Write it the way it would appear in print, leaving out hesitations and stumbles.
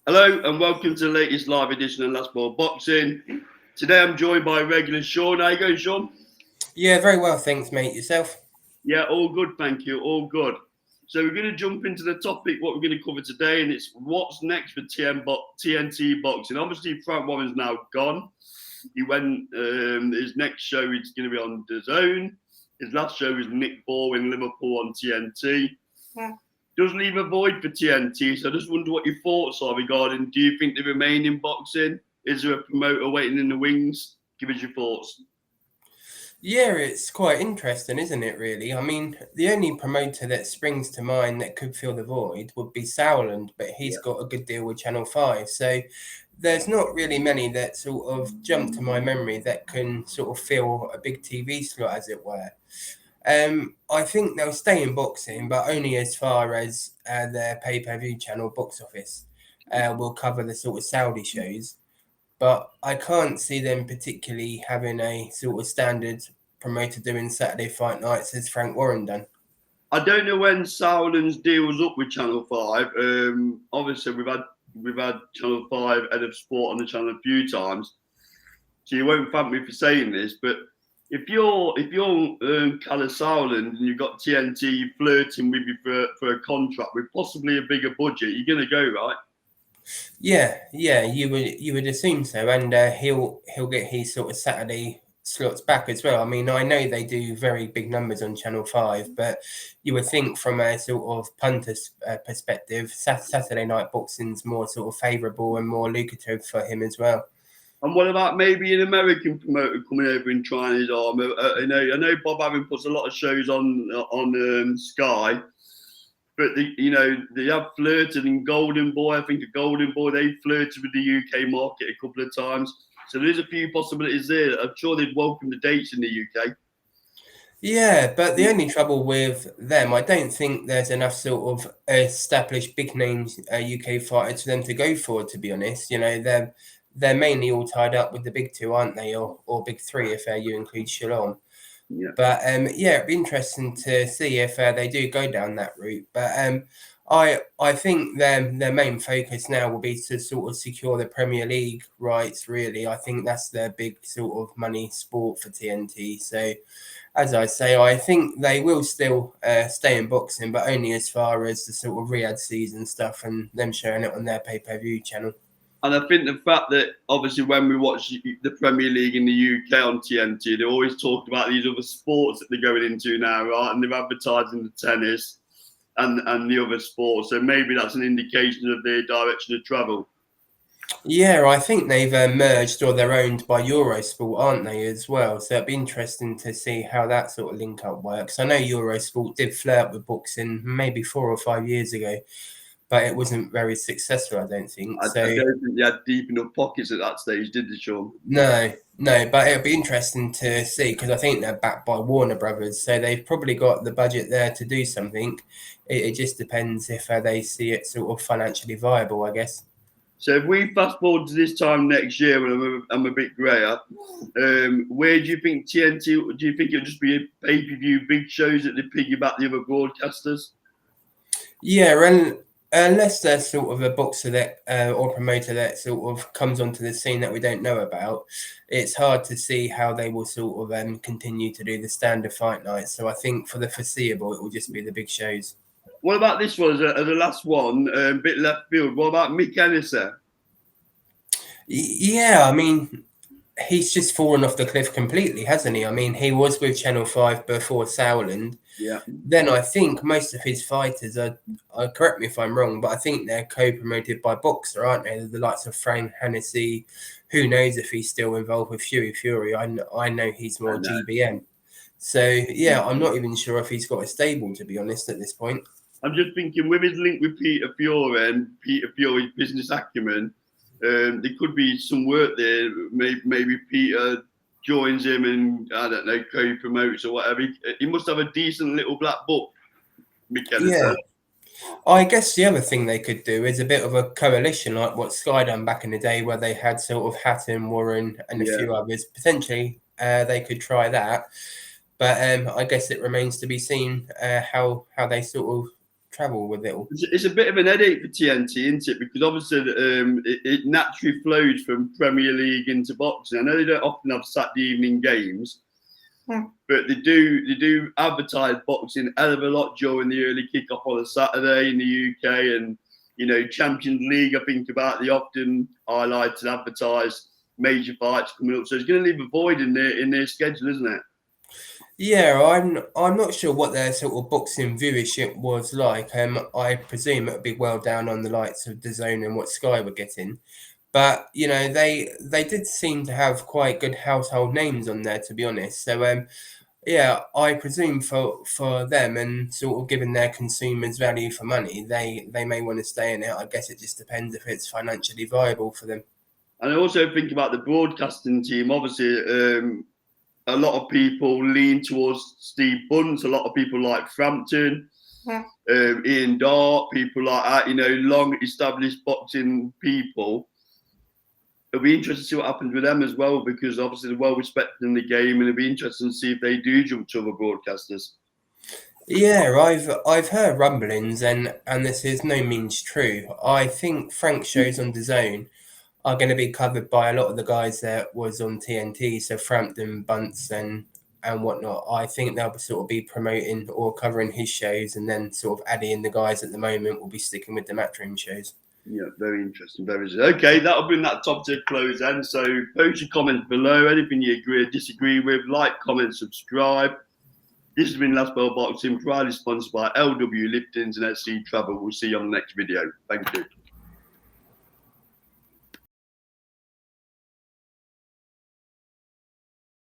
Hello and welcome to the latest live edition of Last Ball Boxing. Today I'm joined by regular Sean. How you going, Sean? Yeah, very well, thanks, mate. Yourself? Yeah, all good, thank you. All good. So we're going to jump into the topic, what we're going to cover today, and it's what's next for TNT Boxing. Obviously, Frank Warren's now gone. He went, his next show is going to be on DAZN. His last show is Nick Ball in Liverpool on TNT. Yeah. Does leave a void for TNT, so I just wonder what your thoughts are regarding, do you think they remain in boxing? Is there a promoter waiting in the wings? Give us your thoughts. Yeah, it's quite interesting, isn't it, really? I mean, the only promoter that springs to mind that could fill the void would be Sauerland, but he's got a good deal with Channel 5. So there's not really many that sort of jump to my memory that can sort of fill a big TV slot, as it were. I think they'll stay in boxing, but only as far as their pay-per-view channel Box Office will cover the sort of Saudi shows. But I can't see them particularly having a sort of standard promoter doing Saturday fight nights as Frank Warren done. I don't know when Sauerland's deal was up with Channel 5. Obviously, we've had Channel 5 Head of Sport on the channel a few times, so you won't thank me for saying this, but if you're Kalle Sauerland and you've got TNT flirting with you for a contract with possibly a bigger budget, you're going to go, right? Yeah, you would assume so, and he'll get his sort of Saturday slots back as well. I mean, I know they do very big numbers on Channel 5, but you would think from a sort of punter's perspective, Saturday night boxing's more sort of favourable and more lucrative for him as well. And what about maybe an American promoter coming over and trying his arm? I know Bob Arum puts a lot of shows on Sky, but they have flirted in Golden Boy. I think a Golden Boy, they flirted with the UK market a couple of times. So there's a few possibilities there. I'm sure they'd welcome the dates in the UK. Yeah, but the only trouble with them, I don't think there's enough sort of established big names UK fighters for them to go for. To be honest, they're mainly all tied up with the big two, aren't they, or big three if you include Shalom. Yeah. But it'd be interesting to see if they do go down that route. But I think their main focus now will be to sort of secure the Premier League rights. Really, I think that's their big sort of money sport for TNT. So, as I say, I think they will still stay in boxing, but only as far as the sort of Riyadh season stuff and them showing it on their pay-per-view channel. And I think the fact that obviously when we watch the Premier League in the UK on TNT, they always talk about these other sports that they're going into now, right? And they're advertising the tennis and the other sports. So maybe that's an indication of their direction of travel. Yeah, I think they've merged or they're owned by Eurosport, aren't they, as well? So it'd be interesting to see how that sort of link up works. I know Eurosport did flirt with boxing maybe 4 or 5 years ago, but it wasn't very successful, I don't think. I don't think they had deep enough pockets at that stage, did they, Sean? No, but it'll be interesting to see because I think they're backed by Warner Brothers, so they've probably got the budget there to do something. It just depends if they see it sort of financially viable, I guess. So if we fast forward to this time next year when I'm a bit greyer, where do you think TNT? Do you think it'll just be a pay-per-view big shows that they piggyback the other broadcasters? Yeah, and unless there's sort of a boxer that or promoter that sort of comes onto the scene that we don't know about, it's hard to see how they will sort of continue to do the standard fight nights. So I think for the foreseeable, it will just be the big shows. What about this one as the last one, a bit left field? What about Mick Ennisser? Yeah, I mean, he's just fallen off the cliff completely, hasn't he? I mean, he was with Channel 5 before Sauerland. Yeah. Then I think most of his fighters are correct me if I'm wrong, but I think they're co-promoted by Boxer, aren't they? The likes of Frank Hennessy. Who knows if he's still involved with Fury? I know he's more GBM. So, yeah, I'm not even sure if he's got a stable, to be honest, at this point. I'm just thinking with his link with Peter Fiore and Peter Fiore's business acumen, there could be some work there. Maybe Peter joins him and, I don't know, co-promotes or whatever. He must have a decent little black book, Yeah. I guess the other thing they could do is a bit of a coalition like what Sky done back in the day where they had sort of Hatton, Warren and a few others. Potentially they could try that. But I guess it remains to be seen how they sort of travel with it all. It's a bit of an headache for TNT, isn't it? Because obviously it naturally flows from Premier League into boxing. I know they don't often have Saturday evening games, but they do advertise boxing a hell of a lot during the early kickoff on a Saturday in the UK, and Champions League. I think about they often highlight and advertise major fights coming up. So it's going to leave a void in their schedule, isn't it? Yeah, I'm not sure what their sort of boxing viewership was like. I presume it would be well down on the likes of DAZN and what Sky were getting. But they did seem to have quite good household names on there, to be honest. So yeah, I presume for them and sort of giving their consumers value for money, they may want to stay in it. I guess it just depends if it's financially viable for them. And I also think about the broadcasting team. Obviously, a lot of people lean towards Steve Bunce. A lot of people like Frampton, Ian Dart, people like that. Long established boxing people. It'll be interesting to see what happens with them as well, because obviously they're well respected in the game, and it'll be interesting to see if they do jump to other broadcasters. Yeah, I've heard rumblings, and this is no means true. I think Frank's shows on DAZN are going to be covered by a lot of the guys that was on TNT, so Frampton, Bunce, and whatnot. I think they'll sort of be promoting or covering his shows, and then sort of adding in the guys at the moment will be sticking with the Matchroom shows. Yeah, very interesting. Very interesting. Okay, that'll bring that top to a close then. So post your comments below. Anything you agree or disagree with, like, comment, subscribe. This has been Last Bell Boxing, proudly sponsored by LW Liftings and SC Travel. We'll see you on the next video. Thank you.